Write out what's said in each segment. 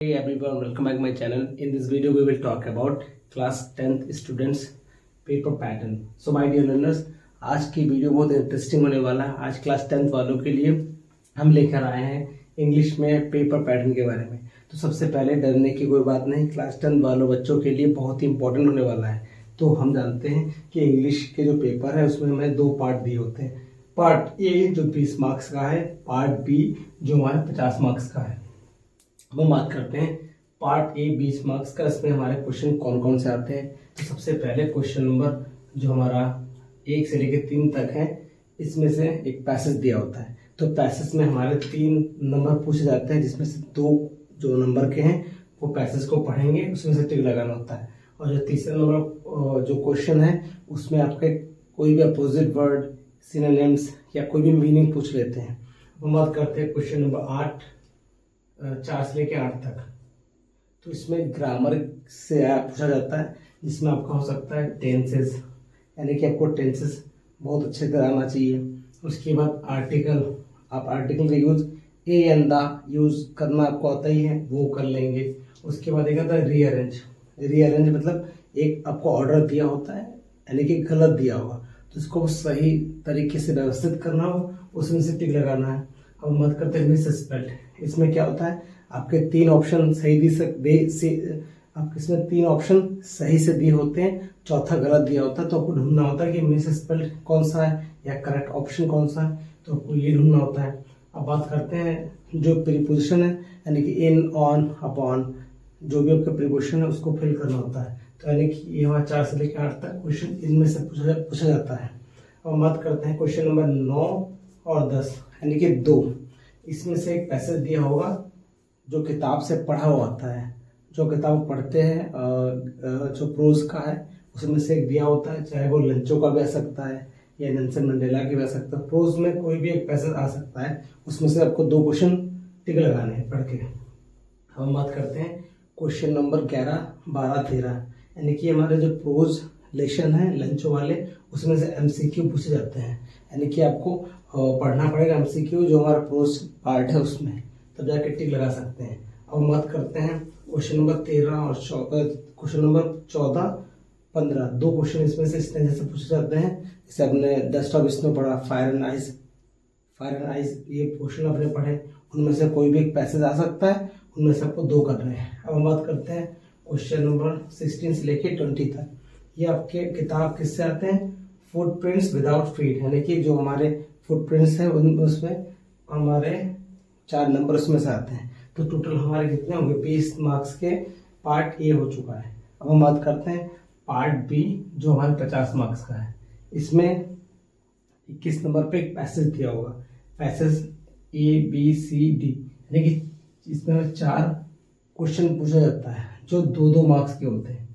Hey everyone, welcome back to my channel. In this video we will talk about class 10th students paper pattern. So my dear learners, आज की video बहुत interesting होने वाला है। आज class 10th वालों के लिए हम लेकर आए हैं इंग्लिश में पेपर पैटर्न के बारे में। तो सबसे पहले डरने की कोई बात नहीं, क्लास 10th वालों बच्चों के लिए बहुत ही इंपॉर्टेंट होने वाला है। तो हम जानते हैं कि इंग्लिश के जो पेपर है उसमें हमें दो पार्ट दिए होते हैं। पार्ट ए जो 20 मार्क्स का है, पार्ट बी जो हमारे 50 मार्क्स का है। अब हम बात करते हैं पार्ट ए 20 मार्क्स का। इसमें हमारे क्वेश्चन कौन कौन से आते हैं। तो सबसे पहले क्वेश्चन नंबर जो हमारा 1 से लेकर 3 तक है, इसमें से एक पैसेज दिया होता है। तो पैसेज में हमारे 3 नंबर पूछे जाते हैं, जिसमें से 2 जो नंबर के हैं वो पैसेज को पढ़ेंगे, उसमें से टिक लगाना होता है। और जो तीसरा नंबर जो क्वेश्चन है उसमें आपके कोई भी अपोजिट वर्ड, सिनोनिम्स या कोई भी मीनिंग पूछ लेते हैं। हम बात करते हैं क्वेश्चन नंबर 4 से लेके 8 तक। तो इसमें ग्रामर से पूछा जाता है, जिसमें आपका हो सकता है टेंसेस, यानी कि आपको टेंसेस बहुत अच्छे तरह आना चाहिए। उसके बाद आर्टिकल, आप आर्टिकल का use A and the use करना आपको आता ही है, वो कर लेंगे। उसके बाद एक आता है रीअरेंज। रीअरेंज मतलब एक आपको ऑर्डर दिया होता है, यानी कि गलत दिया होगा, तो इसको सही तरीके से व्यवस्थित करना हो, उसमें से टिक लगाना है। अब मत करते हैं मिसस्पेल्ड। इसमें क्या होता है, आपके 3 ऑप्शन सही आपके इसमें 3 ऑप्शन सही से दिए होते हैं, चौथा गलत दिया होता है। तो आपको ढूंढना होता है कि मिसस्पेल्ड कौन सा है या करेक्ट ऑप्शन कौन सा है, तो आपको ये ढूंढना होता है। अब बात करते हैं जो प्रीपोजिशन है, यानी कि इन, ऑन, अपॉन, जो भी आपका प्रीपोजिशन है उसको फिल करना होता है। तो यानी कि ये वहाँ 4 से लेकर 8 तक क्वेश्चन इनमें से पूछा जाता है। अब बात करते हैं क्वेश्चन नंबर 9 और 10, यानी कि 2। इसमें से एक पैसेज दिया होगा जो किताब से पढ़ा हुआ आता है। जो किताब पढ़ते हैं जो प्रोज का है उसमें से एक दिया होता है, चाहे वो लंचो का भी आ सकता है या नेल्सन मंडेला की भी आ सकता है। प्रोज में कोई भी एक पैसेज आ सकता है, उसमें से आपको 2 क्वेश्चन टिक लगाने हैं पढ़ के। हम बात करते हैं क्वेश्चन नंबर 11, 12, 13, यानी कि हमारे जो प्रोज लेशन है लंचो वाले, उसमें से MCQ पूछे जाते हैं। यानी कि आपको पढ़ना पड़ेगा MCQ, जो हमारा प्रोज पार्ट है उसमें, तब जाके टिक लगा सकते हैं। अब बात करते हैं क्वेश्चन नंबर 13 और क्वेश्चन नंबर 14, 15, 2 क्वेश्चन इसमें से इस तरह से पूछे जाते हैं। जैसे आपने 10 टॉपिक्स में पढ़ा फायर एंड आइस, ये क्वेश्चन आपने पढ़े, उनमें से कोई भी एक पैसेज आ सकता है, उनमें से आपको 2 करने हैं। अब हम बात करते हैं क्वेश्चन नंबर 16 से लेके 20 तक। ये आपके किताब किससे आते हैं, फुटप्रिंट्स विदाउट फीट, यानी कि जो हमारे फुटप्रिंट्स हैं उसमें हमारे 4 नंबर उसमें से आते हैं। तो टोटल हमारे कितने होंगे, 20 मार्क्स के पार्ट ए हो चुका है। अब हम बात करते हैं पार्ट बी जो हमारे 50 मार्क्स का है। इसमें 21 नंबर पे एक पैसेज दिया होगा, पैसेज ABCD, यानी कि इसमें 4 क्वेश्चन पूछा जाता है जो 2-2 मार्क्स के होते हैं।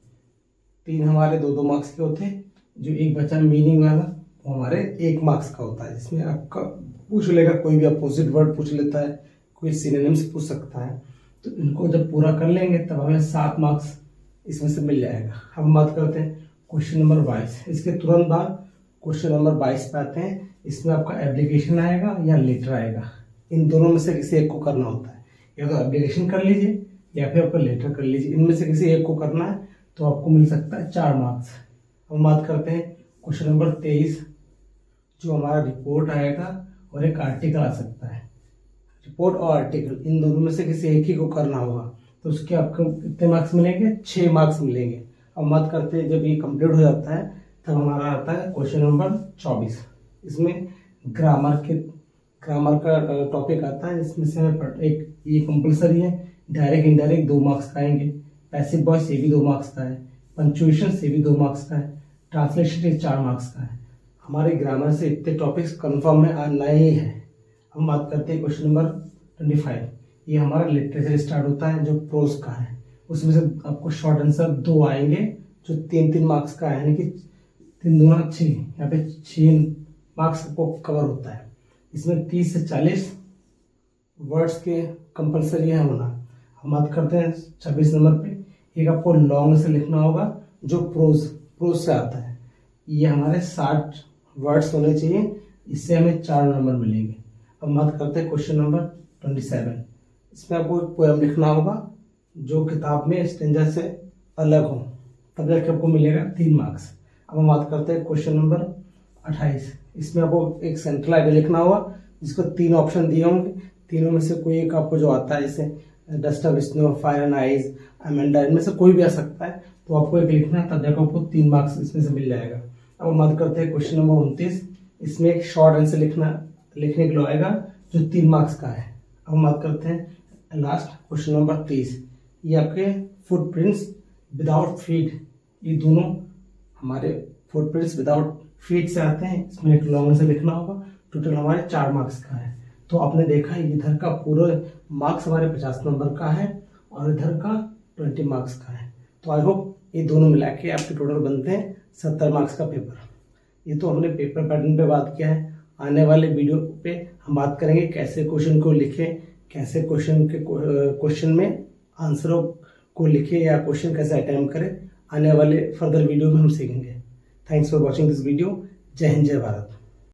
3 हमारे 2-2 मार्क्स के होते हैं, जो एक बचा मीनिंग वाला वो हमारे 1 मार्क्स का होता है, जिसमें आपका पूछ लेगा, कोई भी अपोजिट वर्ड पूछ लेता है, कोई सिनोनिम्स पूछ सकता है। तो इनको जब पूरा कर लेंगे तब हमें 7 मार्क्स इसमें से मिल जाएगा। हम बात करते हैं क्वेश्चन नंबर 22। इसके तुरंत बाद क्वेश्चन नंबर 22 पे आते हैं। इसमें आपका एप्लीकेशन आएगा या लेटर आएगा, इन दोनों में से किसी एक को करना होता है। या तो एप्लीकेशन कर लीजिए या फिर आपका लेटर कर लीजिए, इनमें से किसी एक को करना है, तो आपको मिल सकता है 4 मार्क्स। हम बात करते हैं क्वेश्चन नंबर 23, जो हमारा रिपोर्ट आएगा और एक आर्टिकल आ सकता है। रिपोर्ट और आर्टिकल इन दोनों में से किसी एक ही को करना होगा, तो उसके आपको कितने मार्क्स मिलेंगे, 6 मार्क्स मिलेंगे। अब बात करते हैं जब ये कंप्लीट हो जाता है तब हमारा आता है क्वेश्चन नंबर 24। इसमें ग्रामर का टॉपिक आता है। इसमें से हमें एक ये कंपल्सरी है, डायरेक्ट इनडायरेक्ट 2 मार्क्स का आएंगे, पैसिव वॉइस ये भी 2 मार्क्स का है, पंक्चुएशन से भी 2 मार्क्स का है, ट्रांसलेशन ये 4 मार्क्स का है। हमारे ग्रामर से इतने टॉपिक्स कंफर्म में आना ही है। हम बात करते हैं क्वेश्चन नंबर 25। ये हमारा लिटरेचर स्टार्ट होता है जो प्रोज का है। उसमें से आपको शॉर्ट आंसर 2 आएंगे जो 3-3 मार्क्स का है, यानी कि 3 दूना 6, यहाँ पे 6 मार्क्स को कवर होता है। इसमें 30 से 40 वर्ड्स के कंपल्सरी है होना। हम बात करते हैं 26 नंबर पे, एक आपको लॉन्ग से लिखना होगा जो प्रोज से आता है। ये हमारे 60 वर्ड्स होने चाहिए, इससे हमें 4 नंबर मिलेंगे। अब बात करते हैं क्वेश्चन नंबर 27। इसमें आपको एक पोएम लिखना होगा जो किताब में स्टेंजा से अलग हो, तब जाके आपको मिलेगा 3 मार्क्स। अब हम बात करते हैं क्वेश्चन नंबर 28। इसमें आपको एक सेंट्रल आइडिया लिखना होगा, जिसको 3 ऑप्शन दिए होंगे, तीनों में से कोई एक आपको जो आता है, जैसे dust of snow, fire and eyes, Amanda, इनमें से कोई भी आ सकता है, तो आपको एक लिखना है, तब जाकर आपको 3 मार्क्स इसमें से मिल जाएगा। अब हम बात करते हैं क्वेश्चन नंबर 29। इसमें एक शॉर्ट आंसर लिखने के लिए आएगा जो 3 मार्क्स का है। अब हम बात करते हैं लास्ट क्वेश्चन नंबर 30। ये आपके फुटप्रिंट्स विदाउट फीट, ये दोनों हमारे फुटप्रिंट्स विदाउट फीट से आते हैं। इसमें एक लॉन्ग आंसर लिखना होगा, टोटल हमारे 4 मार्क्स का है। तो आपने देखा इधर का पूरा मार्क्स हमारे 50 नंबर का है और इधर का 20 मार्क्स का है। तो आई होप ये दोनों मिला के आपके टोटल बनते हैं 70 मार्क्स का पेपर। ये तो हमने पेपर पैटर्न पे बात किया है। आने वाले वीडियो पे हम बात करेंगे कैसे क्वेश्चन को लिखें, कैसे क्वेश्चन में आंसरों को लिखें या क्वेश्चन कैसे अटेम्प्ट करें। आने वाले फर्दर वीडियो में हम सीखेंगे। Thanks for watching this video. जय हिंद, जय भारत।